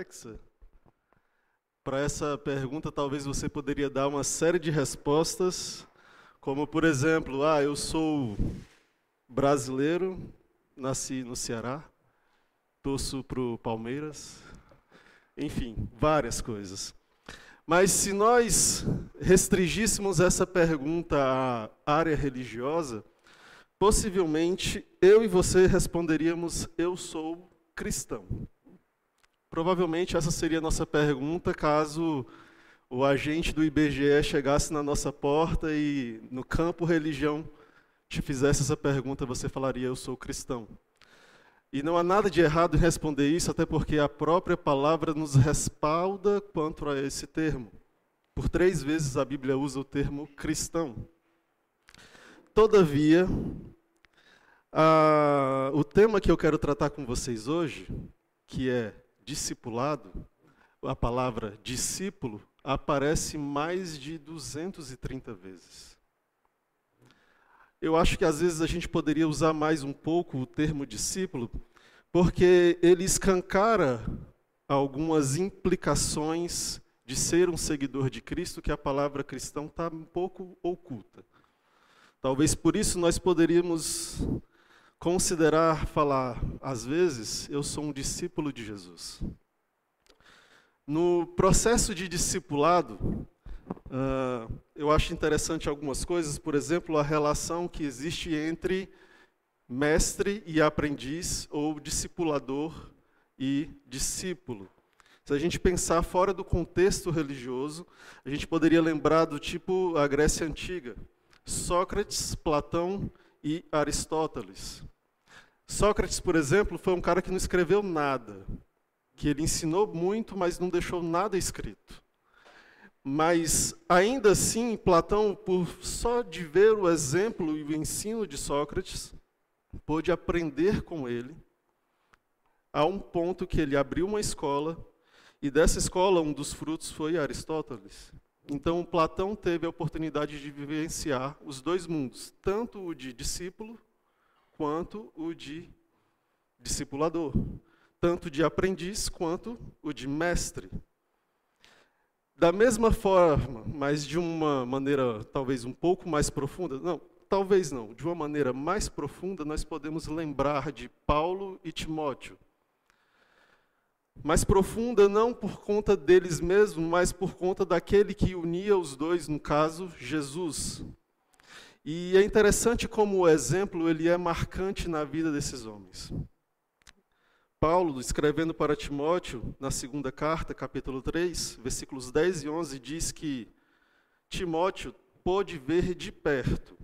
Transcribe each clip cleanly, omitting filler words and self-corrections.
complexa, para essa pergunta talvez você poderia dar uma série de respostas, como por exemplo, eu sou brasileiro, nasci no Ceará, torço para o Palmeiras, enfim, várias coisas. Mas se nós restringíssemos essa pergunta à área religiosa, possivelmente eu e você responderíamos: eu sou cristão. Provavelmente essa seria a nossa pergunta caso o agente do IBGE chegasse na nossa porta e no campo religião te fizesse essa pergunta, você falaria: eu sou cristão. E não há nada de errado em responder isso, até porque a própria palavra nos respalda quanto a esse termo. Por 3 vezes a Bíblia usa o termo cristão. Todavia, o tema que eu quero tratar com vocês hoje, que é discipulado, a palavra discípulo aparece mais de 230 vezes. Eu acho que às vezes a gente poderia usar mais um pouco o termo discípulo, porque ele escancara algumas implicações de ser um seguidor de Cristo que a palavra cristão está um pouco oculta. Talvez por isso nós poderíamos falar, às vezes, eu sou um discípulo de Jesus. No processo de discipulado, eu acho interessante algumas coisas, por exemplo, a relação que existe entre mestre e aprendiz, ou discipulador e discípulo. Se a gente pensar fora do contexto religioso, a gente poderia lembrar do tipo a Grécia Antiga, Sócrates, Platão e Aristóteles. Sócrates, por exemplo, foi um cara que não escreveu nada, que ele ensinou muito, mas não deixou nada escrito. Mas, ainda assim, Platão, por só de ver o exemplo e o ensino de Sócrates, pôde aprender com ele, a um ponto que ele abriu uma escola, e dessa escola, um dos frutos foi Aristóteles. Então, Platão teve a oportunidade de vivenciar os 2 mundos, tanto o de discípulo, quanto o de discipulador. Tanto de aprendiz, quanto o de mestre. Da mesma forma, mas de uma maneira talvez um pouco mais profunda, de uma maneira mais profunda, nós podemos lembrar de Paulo e Timóteo. Mais profunda não por conta deles mesmos, mas por conta daquele que unia os 2, no caso, Jesus. E é interessante como o exemplo ele é marcante na vida desses homens. Paulo, escrevendo para Timóteo, na 2ª carta, capítulo 3, versículos 10 e 11, diz que Timóteo pôde ver de perto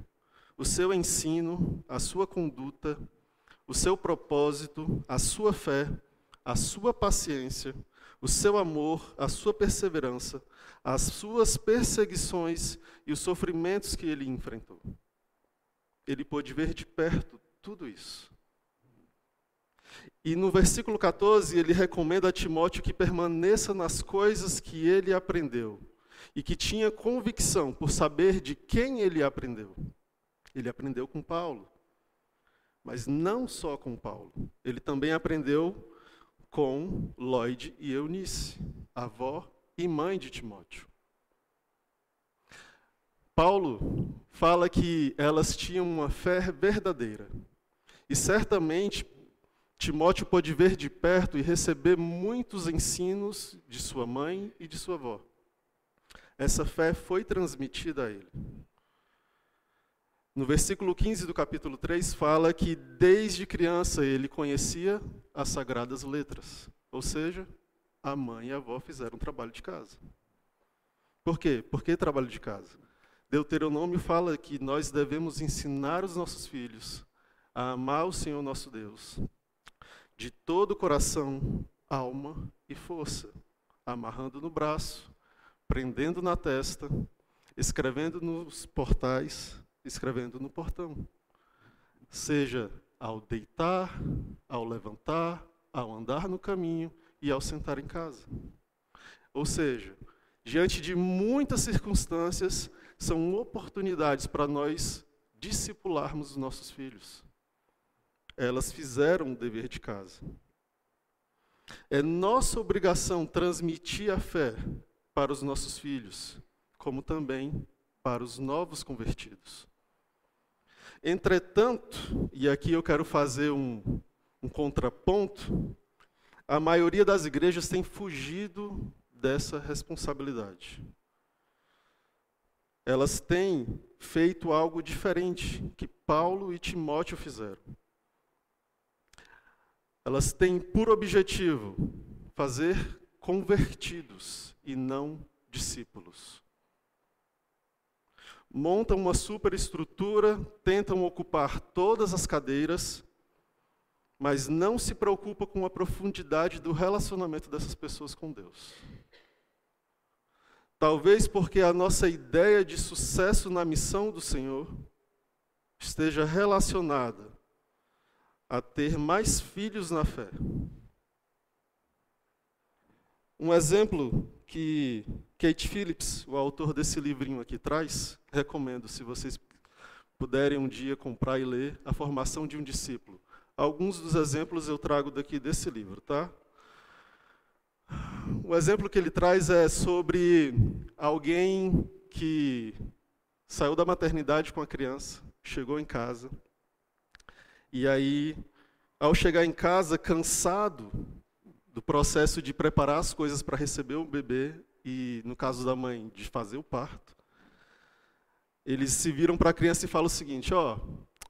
o seu ensino, a sua conduta, o seu propósito, a sua fé, a sua paciência, o seu amor, a sua perseverança, as suas perseguições e os sofrimentos que ele enfrentou. Ele pôde ver de perto tudo isso. E no versículo 14, ele recomenda a Timóteo que permaneça nas coisas que ele aprendeu e que tinha convicção por saber de quem ele aprendeu. Ele aprendeu com Paulo, mas não só com Paulo. Ele também aprendeu com Lloyd e Eunice, avó e mãe de Timóteo. Paulo fala que elas tinham uma fé verdadeira. E certamente Timóteo pôde ver de perto e receber muitos ensinos de sua mãe e de sua avó. Essa fé foi transmitida a ele. No versículo 15 do capítulo 3 fala que desde criança ele conhecia as sagradas letras. Ou seja, a mãe e a avó fizeram um trabalho de casa. Por quê? Por que trabalho de casa? Deuteronômio fala que nós devemos ensinar os nossos filhos a amar o Senhor nosso Deus de todo o coração, alma e força, amarrando no braço, prendendo na testa, escrevendo nos portais, escrevendo no portão. Seja ao deitar, ao levantar, ao andar no caminho e ao sentar em casa. Ou seja, diante de muitas circunstâncias, são oportunidades para nós discipularmos os nossos filhos. Elas fizeram o dever de casa. É nossa obrigação transmitir a fé para os nossos filhos, como também para os novos convertidos. Entretanto, e aqui eu quero fazer um contraponto, a maioria das igrejas tem fugido dessa responsabilidade. Elas têm feito algo diferente que Paulo e Timóteo fizeram. Elas têm por objetivo fazer convertidos e não discípulos. Montam uma superestrutura, tentam ocupar todas as cadeiras, mas não se preocupa com a profundidade do relacionamento dessas pessoas com Deus. Talvez porque a nossa ideia de sucesso na missão do Senhor esteja relacionada a ter mais filhos na fé. Um exemplo que Kate Phillips, o autor desse livrinho aqui, traz, recomendo, se vocês puderem um dia comprar e ler, A Formação de um Discípulo. Alguns dos exemplos eu trago daqui desse livro, tá? O exemplo que ele traz é sobre alguém que saiu da maternidade com a criança, chegou em casa, e aí, ao chegar em casa, cansado do processo de preparar as coisas para receber o bebê, e no caso da mãe, de fazer o parto, eles se viram para a criança e falam o seguinte: ó,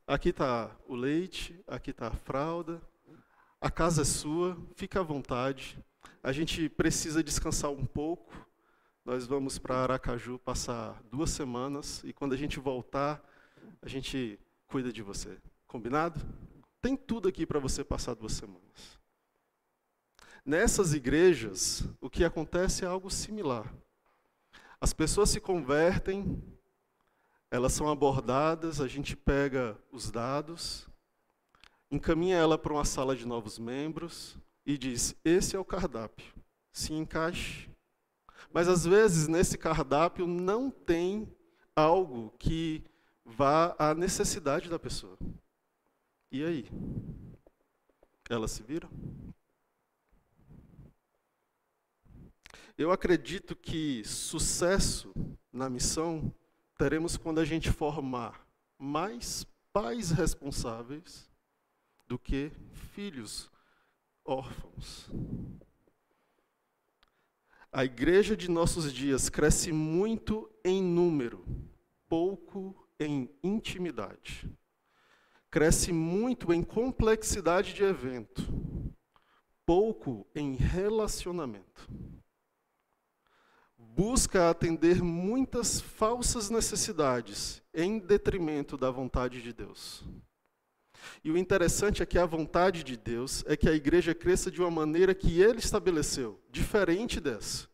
aqui está o leite, aqui está a fralda, a casa é sua, fica à vontade, a gente precisa descansar um pouco, nós vamos para Aracaju passar 2 semanas, e quando a gente voltar, a gente cuida de você. Combinado? Tem tudo aqui para você passar 2 semanas. Nessas igrejas, o que acontece é algo similar. As pessoas se convertem, elas são abordadas, a gente pega os dados, encaminha ela para uma sala de novos membros e diz: esse é o cardápio, se encaixe. Mas às vezes nesse cardápio não tem algo que vá à necessidade da pessoa. E aí? Elas se viram? Eu acredito que sucesso na missão teremos quando a gente formar mais pais responsáveis do que filhos órfãos. A igreja de nossos dias cresce muito em número, pouco em intimidade. Cresce muito em complexidade de evento, pouco em relacionamento. Busca atender muitas falsas necessidades em detrimento da vontade de Deus. E o interessante é que a vontade de Deus é que a igreja cresça de uma maneira que Ele estabeleceu, diferente dessa.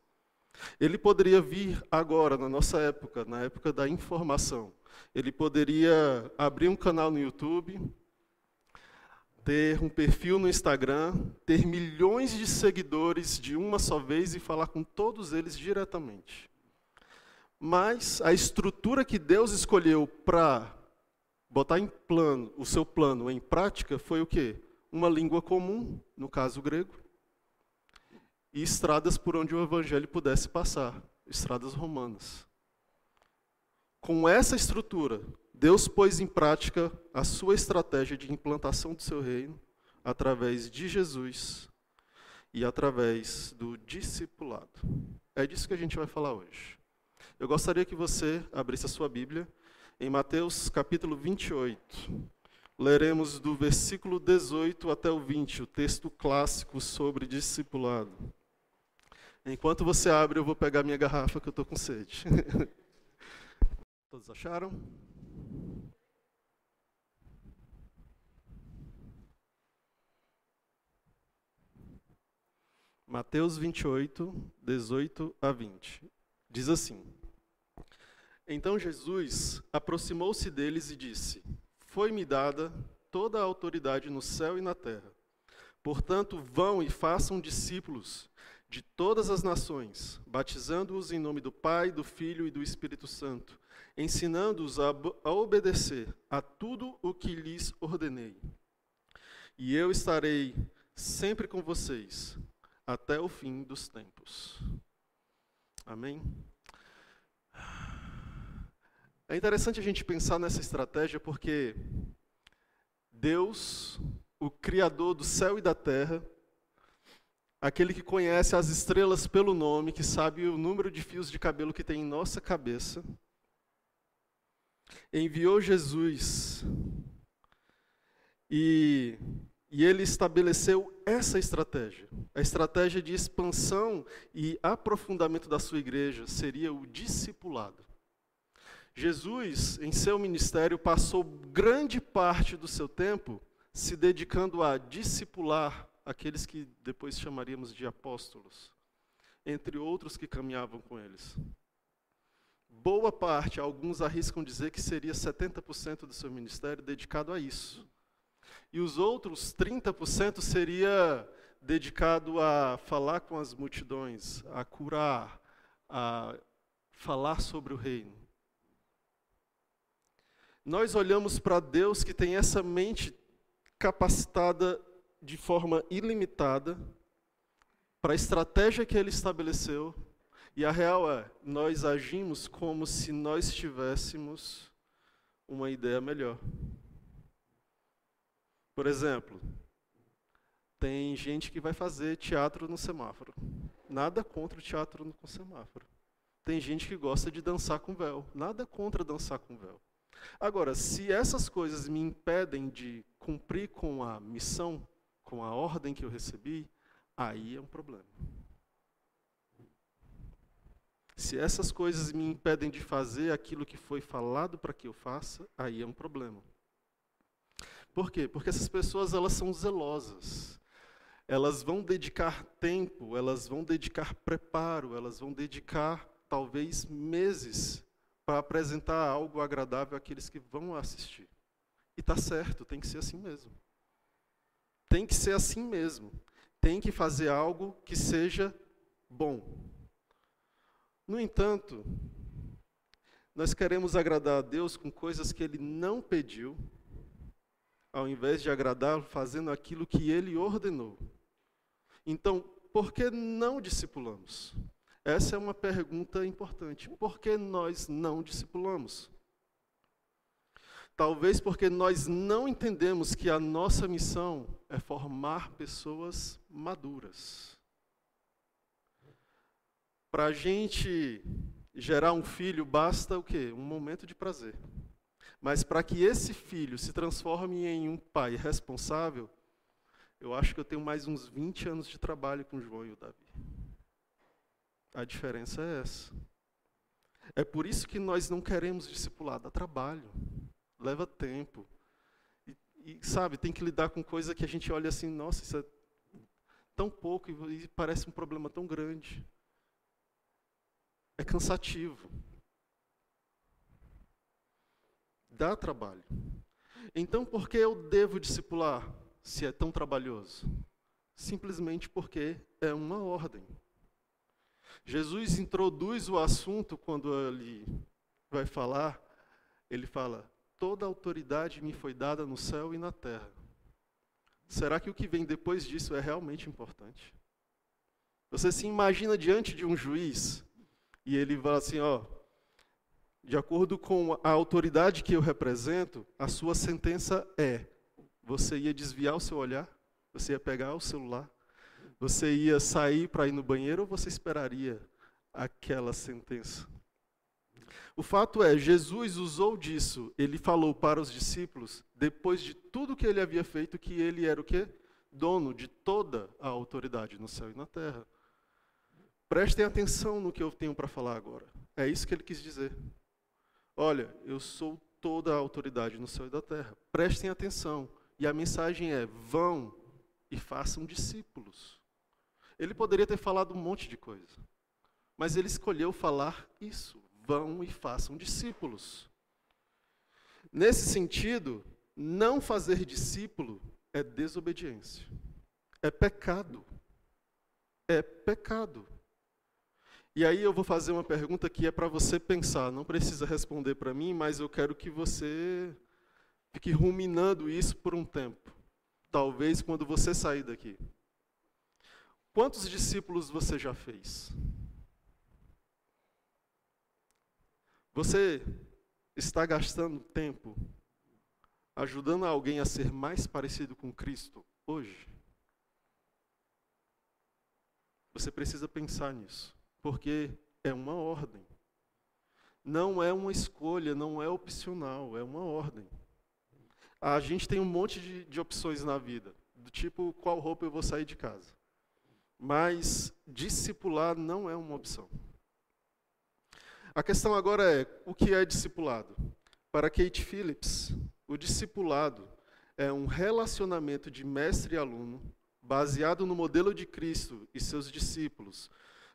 Ele poderia vir agora, na nossa época, na época da informação. Ele poderia abrir um canal no YouTube, ter um perfil no Instagram, ter milhões de seguidores de uma só vez e falar com todos eles diretamente. Mas a estrutura que Deus escolheu para botar o seu plano em prática foi o quê? Uma língua comum, no caso grego, e estradas por onde o evangelho pudesse passar, estradas romanas. Com essa estrutura, Deus pôs em prática a sua estratégia de implantação do seu reino através de Jesus e através do discipulado. É disso que a gente vai falar hoje. Eu gostaria que você abrisse a sua Bíblia em Mateus capítulo 28. Leremos do versículo 18 até o 20, o texto clássico sobre discipulado. Enquanto você abre, eu vou pegar minha garrafa que eu estou com sede. Todos acharam? Mateus 28, 18 a 20. Diz assim: Então Jesus aproximou-se deles e disse: Foi-me dada toda a autoridade no céu e na terra. Portanto, vão e façam discípulos de todas as nações, batizando-os em nome do Pai, do Filho e do Espírito Santo, ensinando-os a obedecer a tudo o que lhes ordenei. E eu estarei sempre com vocês, até o fim dos tempos. Amém? É interessante a gente pensar nessa estratégia porque Deus, o Criador do céu e da terra, aquele que conhece as estrelas pelo nome, que sabe o número de fios de cabelo que tem em nossa cabeça, enviou Jesus e ele estabeleceu essa estratégia. A estratégia de expansão e aprofundamento da sua igreja seria o discipulado. Jesus, em seu ministério, passou grande parte do seu tempo se dedicando a discipular aqueles que depois chamaríamos de apóstolos, entre outros que caminhavam com eles. Boa parte, alguns arriscam dizer que seria 70% do seu ministério dedicado a isso. E os outros 30% seria dedicado a falar com as multidões, a curar, a falar sobre o reino. Nós olhamos para Deus que tem essa mente capacitada de forma ilimitada para a estratégia que Ele estabeleceu, e a real é, nós agimos como se nós tivéssemos uma ideia melhor. Por exemplo, tem gente que vai fazer teatro no semáforo. Nada contra o teatro no semáforo. Tem gente que gosta de dançar com véu. Nada contra dançar com véu. Agora, se essas coisas me impedem de cumprir com a missão, com a ordem que eu recebi, aí é um problema. Se essas coisas me impedem de fazer aquilo que foi falado para que eu faça, aí é um problema. Por quê? Porque essas pessoas, elas são zelosas. Elas vão dedicar tempo, elas vão dedicar preparo, elas vão dedicar, talvez, meses para apresentar algo agradável àqueles que vão assistir. E está certo, tem que ser assim mesmo. Tem que ser assim mesmo. Tem que fazer algo que seja bom. No entanto, nós queremos agradar a Deus com coisas que Ele não pediu, ao invés de agradá-lo fazendo aquilo que Ele ordenou. Então, por que não discipulamos? Essa é uma pergunta importante. Por que nós não discipulamos? Talvez porque nós não entendemos que a nossa missão é formar pessoas maduras. Para a gente gerar um filho, basta o quê? Um momento de prazer. Mas para que esse filho se transforme em um pai responsável, eu acho que eu tenho mais uns 20 anos de trabalho com o João e o Davi. A diferença é essa. É por isso que nós não queremos discipular, dá trabalho, leva tempo. E sabe, tem que lidar com coisa que a gente olha assim, nossa, isso é tão pouco e parece um problema tão grande. É cansativo. Dá trabalho. Então, por que eu devo discipular se é tão trabalhoso? Simplesmente porque é uma ordem. Jesus introduz o assunto quando ele vai falar, ele fala, toda autoridade me foi dada no céu e na terra. Será que o que vem depois disso é realmente importante? Você se imagina diante de um juiz e ele fala assim, ó, de acordo com a autoridade que eu represento, a sua sentença é, você ia desviar o seu olhar, você ia pegar o celular, você ia sair para ir no banheiro ou você esperaria aquela sentença? O fato é, Jesus usou disso, ele falou para os discípulos, depois de tudo que ele havia feito, que ele era o quê? Dono de toda a autoridade no céu e na terra. Prestem atenção no que eu tenho para falar agora. É isso que ele quis dizer. Olha, eu sou toda a autoridade no céu e da terra. Prestem atenção. E a mensagem é, vão e façam discípulos. Ele poderia ter falado um monte de coisa. Mas ele escolheu falar isso. Vão e façam discípulos. Nesse sentido, não fazer discípulo é desobediência. É pecado. É pecado. E aí eu vou fazer uma pergunta que é para você pensar. Não precisa responder para mim, mas eu quero que você fique ruminando isso por um tempo. Talvez quando você sair daqui. Quantos discípulos você já fez? Você está gastando tempo ajudando alguém a ser mais parecido com Cristo hoje? Você precisa pensar nisso, porque é uma ordem. Não é uma escolha, não é opcional, é uma ordem. A gente tem um monte de opções na vida, do tipo, qual roupa eu vou sair de casa. Mas discipular não é uma opção. A questão agora é, o que é discipulado? Para Kate Phillips, o discipulado é um relacionamento de mestre e aluno, baseado no modelo de Cristo e seus discípulos,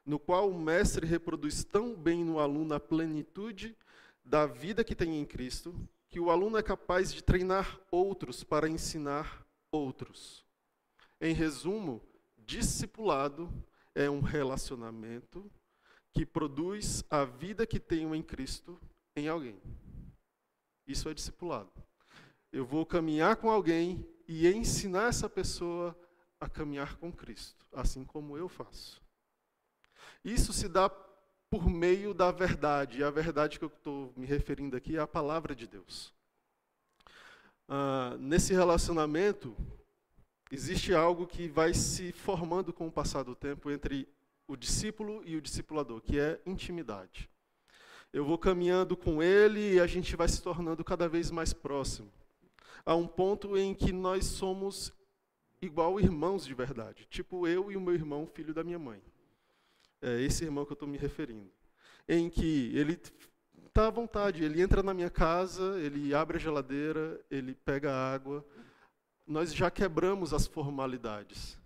no qual o mestre reproduz tão bem no aluno a plenitude da vida que tem em Cristo, que o aluno é capaz de treinar outros para ensinar outros. Em resumo, discipulado é um relacionamento que produz a vida que tenho em Cristo em alguém. Isso é discipulado. Eu vou caminhar com alguém e ensinar essa pessoa a caminhar com Cristo, assim como eu faço. Isso se dá por meio da verdade, e a verdade que eu estou me referindo aqui é a palavra de Deus. Nesse relacionamento, existe algo que vai se formando com o passar do tempo entre o discípulo e o discipulador, que é intimidade. Eu vou caminhando com ele e a gente vai se tornando cada vez mais próximo, a um ponto em que nós somos igual irmãos de verdade, tipo eu e o meu irmão, filho da minha mãe. É esse irmão que eu estou me referindo. Em que ele está à vontade, ele entra na minha casa, ele abre a geladeira, ele pega água. Nós já quebramos as formalidades.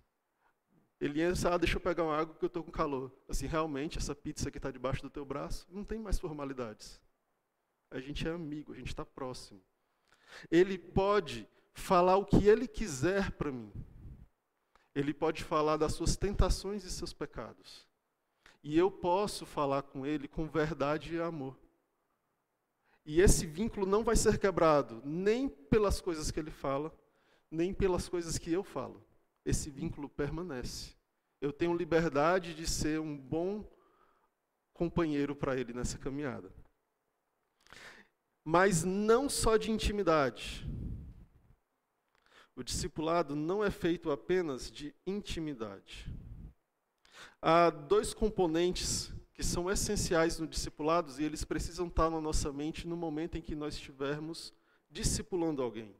Ele entra, deixa eu pegar uma água que eu estou com calor. Assim, realmente, essa pizza que está debaixo do teu braço, não tem mais formalidades. A gente é amigo, a gente está próximo. Ele pode falar o que ele quiser para mim. Ele pode falar das suas tentações e seus pecados. E eu posso falar com ele com verdade e amor. E esse vínculo não vai ser quebrado, nem pelas coisas que ele fala, nem pelas coisas que eu falo. Esse vínculo permanece. Eu tenho liberdade de ser um bom companheiro para ele nessa caminhada. Mas não só de intimidade. O discipulado não é feito apenas de intimidade. Há dois componentes que são essenciais no discipulado e eles precisam estar na nossa mente no momento em que nós estivermos discipulando alguém.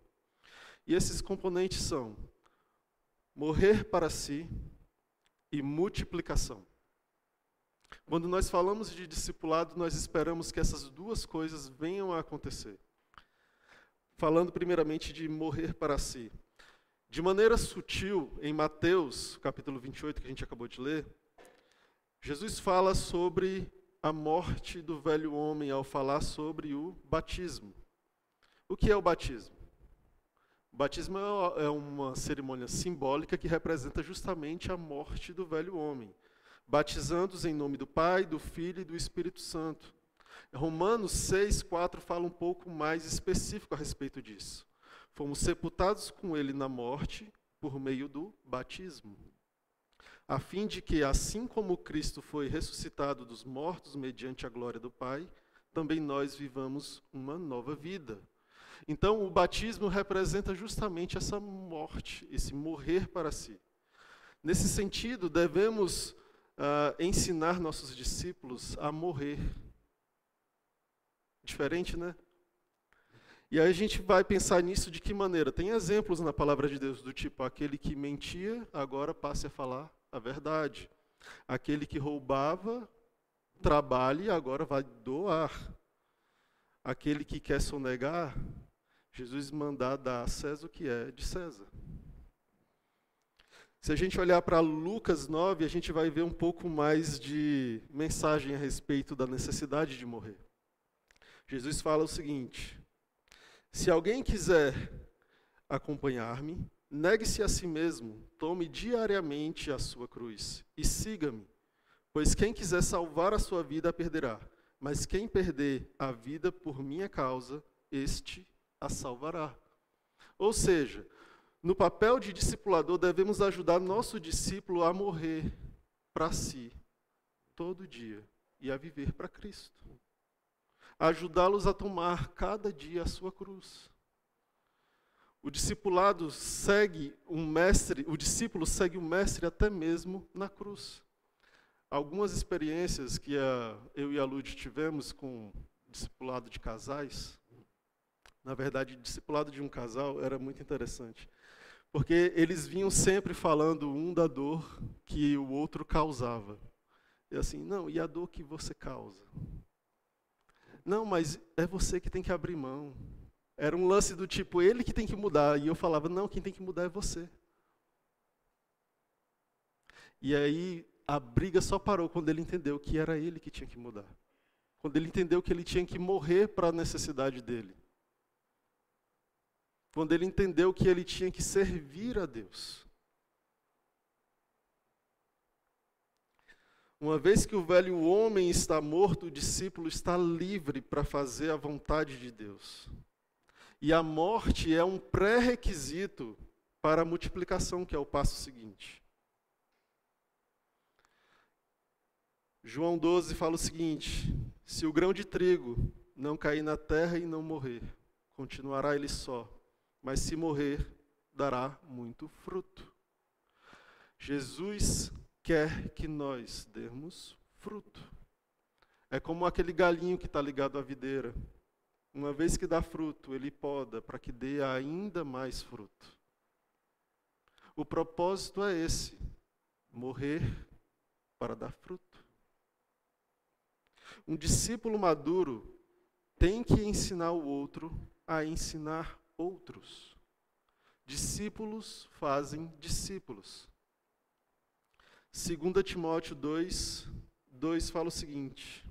E esses componentes são morrer para si e multiplicação. Quando nós falamos de discipulado, nós esperamos que essas duas coisas venham a acontecer. Falando primeiramente de morrer para si. De maneira sutil, em Mateus, capítulo 28, que a gente acabou de ler, Jesus fala sobre a morte do velho homem ao falar sobre o batismo. O que é o batismo? O batismo é uma cerimônia simbólica que representa justamente a morte do velho homem, batizando-os em nome do Pai, do Filho e do Espírito Santo. Romanos 6:4 fala um pouco mais específico a respeito disso. Fomos sepultados com ele na morte por meio do batismo, a fim de que, assim como Cristo foi ressuscitado dos mortos mediante a glória do Pai, também nós vivamos uma nova vida. Então, o batismo representa justamente essa morte, esse morrer para si. Nesse sentido, devemos ensinar nossos discípulos a morrer. Diferente, né? E aí a gente vai pensar nisso de que maneira? Tem exemplos na palavra de Deus do tipo, aquele que mentia, agora passe a falar a verdade. Aquele que roubava, trabalhe, agora vai doar. Aquele que quer sonegar, Jesus mandar dar a César o que é de César. Se a gente olhar para Lucas 9, a gente vai ver um pouco mais de mensagem a respeito da necessidade de morrer. Jesus fala o seguinte: se alguém quiser acompanhar-me, negue-se a si mesmo, tome diariamente a sua cruz e siga-me. Pois quem quiser salvar a sua vida a perderá, mas quem perder a vida por minha causa, este a salvará. Ou seja, No papel de discipulador, devemos ajudar nosso discípulo a morrer para si, todo dia, e a viver para Cristo. Ajudá-los a tomar cada dia a sua cruz. O discipulado segue um mestre, o discípulo segue o mestre até mesmo na cruz. Algumas experiências que eu e a Lud tivemos com discipulado de casais, na verdade, discipulado de um casal era muito interessante, porque eles vinham sempre falando um da dor que o outro causava. E assim, não, e a dor que você causa? Não, mas é você que tem que abrir mão. Era um lance do tipo, ele que tem que mudar. E eu falava, não, quem tem que mudar é você. E aí a briga só parou quando ele entendeu que era ele que tinha que mudar. Quando ele entendeu que ele tinha que morrer para a necessidade dele. Quando ele entendeu que ele tinha que servir a Deus. Uma vez que o velho homem está morto, o discípulo está livre para fazer a vontade de Deus. E a morte é um pré-requisito para a multiplicação, que é o passo seguinte. João 12 fala o seguinte: se o grão de trigo não cair na terra e não morrer, continuará ele só, mas se morrer, dará muito fruto. Jesus quer que nós demos fruto. É como aquele galinho que está ligado à videira. Uma vez que dá fruto, ele poda para que dê ainda mais fruto. O propósito é esse: morrer para dar fruto. Um discípulo maduro tem que ensinar o outro a ensinar outros. Discípulos fazem discípulos. 2 Timóteo 2 fala o seguinte: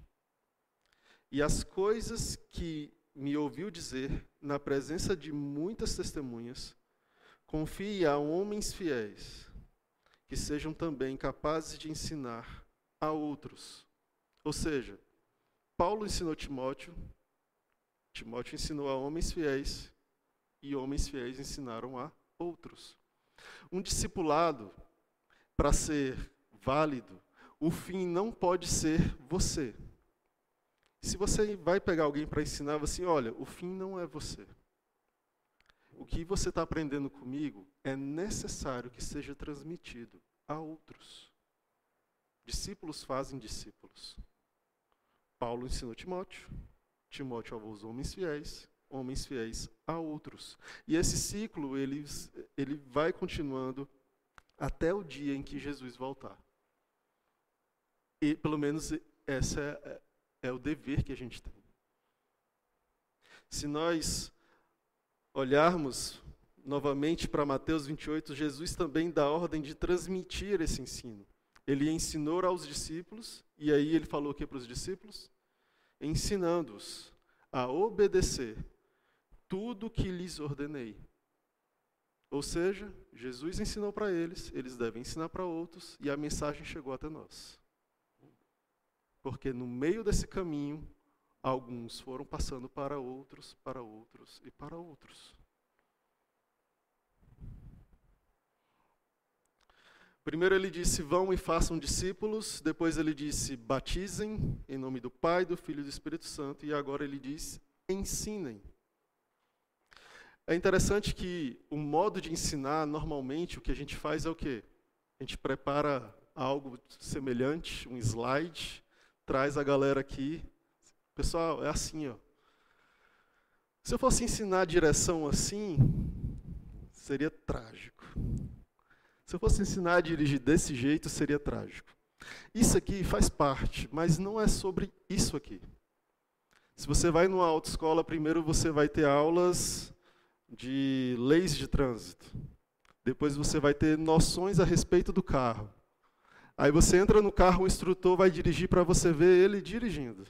e as coisas que me ouviu dizer, na presença de muitas testemunhas, confie a homens fiéis, que sejam também capazes de ensinar a outros. Ou seja, Paulo ensinou Timóteo, Timóteo ensinou a homens fiéis, e homens fiéis ensinaram a outros. Um discipulado, para ser válido, o fim não pode ser você. Se você vai pegar alguém para ensinar, você, olha, o fim não é você. O que você está aprendendo comigo é necessário que seja transmitido a outros. Discípulos fazem discípulos. Paulo ensinou Timóteo, Timóteo aos homens fiéis a outros. E esse ciclo, ele vai continuando até o dia em que Jesus voltar. E, pelo menos, esse é o dever que a gente tem. Se nós olharmos novamente para Mateus 28, Jesus também dá ordem de transmitir esse ensino. Ele ensinou aos discípulos, e aí ele falou o que para os discípulos? Ensinando-os a obedecer tudo que lhes ordenei. Ou seja, Jesus ensinou para eles, eles devem ensinar para outros, e a mensagem chegou até nós. Porque no meio desse caminho, alguns foram passando para outros e para outros. Primeiro ele disse, vão e façam discípulos. Depois ele disse, batizem em nome do Pai, do Filho e do Espírito Santo. E agora ele diz, ensinem. É interessante que o modo de ensinar, normalmente, o que a gente faz é o quê? A gente prepara algo semelhante, um slide, traz a galera aqui. Pessoal, é assim, ó. Se eu fosse ensinar a direção assim, seria trágico. Se eu fosse ensinar a dirigir desse jeito, seria trágico. Isso aqui faz parte, mas não é sobre isso aqui. Se você vai numa autoescola, primeiro você vai ter aulas de leis de trânsito. Depois você vai ter noções a respeito do carro. Aí você entra no carro, o instrutor vai dirigir para você ver ele dirigindo.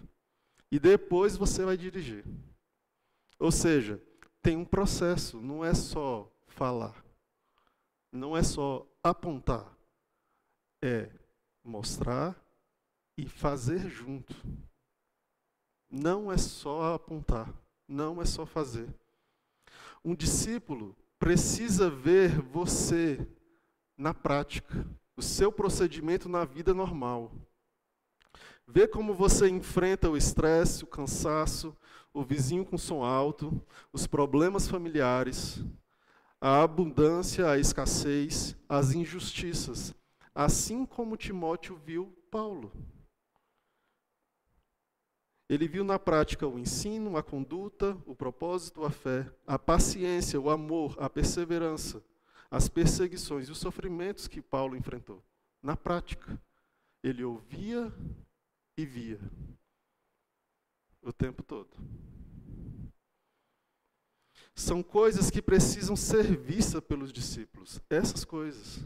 E depois você vai dirigir. Ou seja, tem um processo, não é só falar. Não é só apontar. É mostrar e fazer junto. Não é só apontar, não é só fazer. Um discípulo precisa ver você na prática, o seu procedimento na vida normal. Ver como você enfrenta o estresse, o cansaço, o vizinho com som alto, os problemas familiares, a abundância, a escassez, as injustiças, assim como Timóteo viu Paulo. Ele viu na prática o ensino, a conduta, o propósito, a fé, a paciência, o amor, a perseverança, as perseguições e os sofrimentos que Paulo enfrentou. Na prática, ele ouvia e via o tempo todo. São coisas que precisam ser vistas pelos discípulos, essas coisas.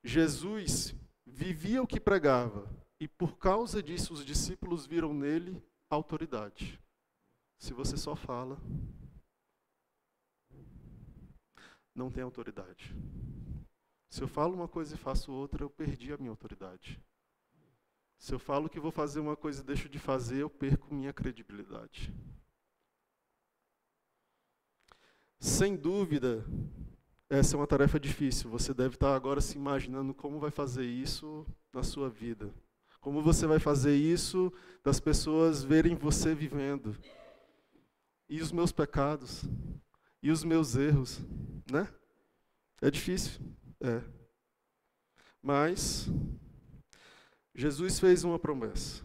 Jesus vivia o que pregava, e por causa disso os discípulos viram nele autoridade. Se você só fala, não tem autoridade. Se eu falo uma coisa e faço outra, eu perdi a minha autoridade. Se eu falo que vou fazer uma coisa e deixo de fazer, eu perco minha credibilidade. Sem dúvida, essa é uma tarefa difícil. Você deve estar agora se imaginando como vai fazer isso na sua vida. Como você vai fazer isso das pessoas verem você vivendo. E os meus pecados, e os meus erros, né? É difícil, é. Mas Jesus fez uma promessa.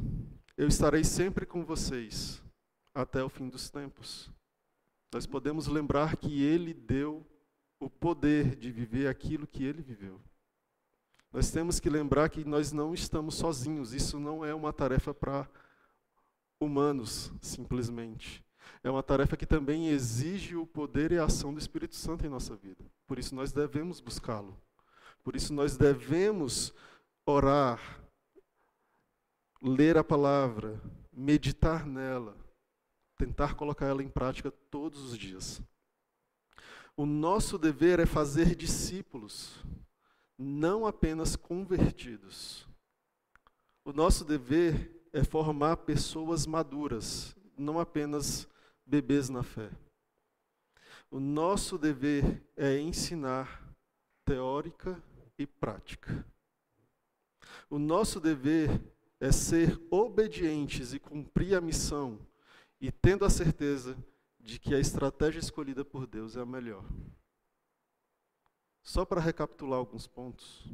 Eu estarei sempre com vocês até o fim dos tempos. Nós podemos lembrar que Ele deu o poder de viver aquilo que Ele viveu. Nós temos que lembrar que nós não estamos sozinhos. Isso não é uma tarefa para humanos, simplesmente. É uma tarefa que também exige o poder e a ação do Espírito Santo em nossa vida. Por isso nós devemos buscá-lo. Por isso nós devemos orar, ler a palavra, meditar nela, tentar colocar ela em prática todos os dias. O nosso dever é fazer discípulos, não apenas convertidos. O nosso dever é formar pessoas maduras, não apenas bebês na fé. O nosso dever é ensinar teórica e prática. O nosso dever é ser obedientes e cumprir a missão, e tendo a certeza de que a estratégia escolhida por Deus é a melhor. Só para recapitular alguns pontos.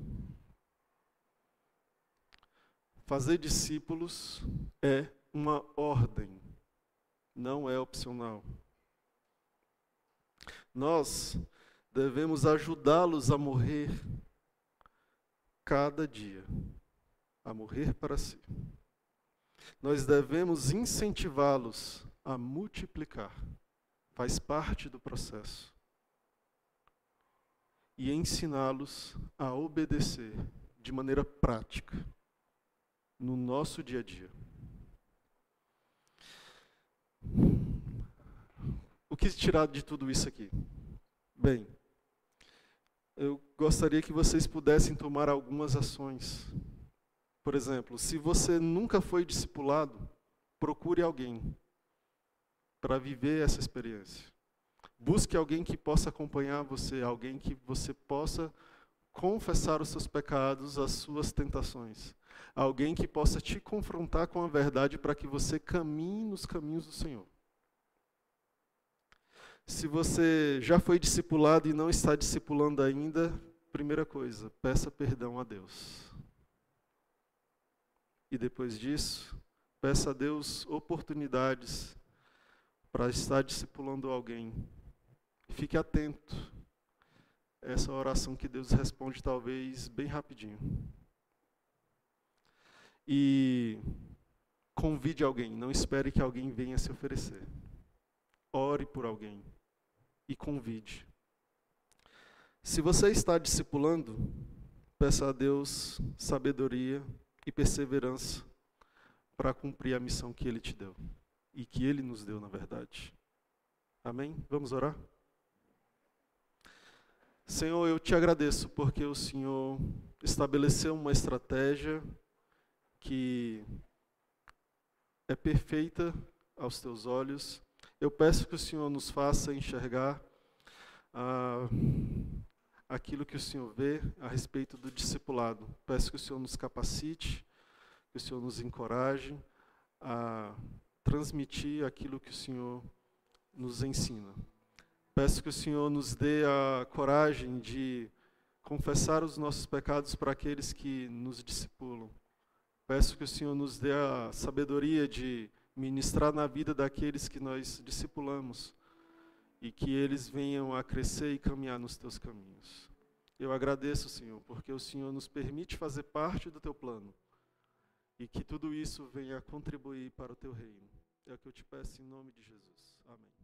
Fazer discípulos é uma ordem, não é opcional. Nós devemos ajudá-los a morrer cada dia, a morrer para si. Nós devemos incentivá-los a multiplicar, faz parte do processo. E ensiná-los a obedecer de maneira prática, no nosso dia a dia. O que tirar de tudo isso aqui? Bem, eu gostaria que vocês pudessem tomar algumas ações. Por exemplo, se você nunca foi discipulado, procure alguém para viver essa experiência. Busque alguém que possa acompanhar você, alguém que você possa confessar os seus pecados, as suas tentações. Alguém que possa te confrontar com a verdade para que você caminhe nos caminhos do Senhor. Se você já foi discipulado e não está discipulando ainda, primeira coisa, peça perdão a Deus. E depois disso, peça a Deus oportunidades para estar discipulando alguém. Fique atento. Essa oração que Deus responde talvez bem rapidinho. E convide alguém, não espere que alguém venha se oferecer. Ore por alguém e convide. Se você está discipulando, peça a Deus sabedoria e perseverança para cumprir a missão que Ele te deu. E que Ele nos deu, na verdade. Amém? Vamos orar? Senhor, eu te agradeço porque o Senhor estabeleceu uma estratégia que é perfeita aos teus olhos. Eu peço que o Senhor nos faça enxergar aquilo que o Senhor vê a respeito do discipulado. Peço que o Senhor nos capacite, que o Senhor nos encoraje a transmitir aquilo que o Senhor nos ensina. Peço que o Senhor nos dê a coragem de confessar os nossos pecados para aqueles que nos discipulam. Peço que o Senhor nos dê a sabedoria de ministrar na vida daqueles que nós discipulamos e que eles venham a crescer e caminhar nos teus caminhos. Eu agradeço, Senhor, porque o Senhor nos permite fazer parte do teu plano e que tudo isso venha a contribuir para o teu reino. É o que eu te peço em nome de Jesus. Amém.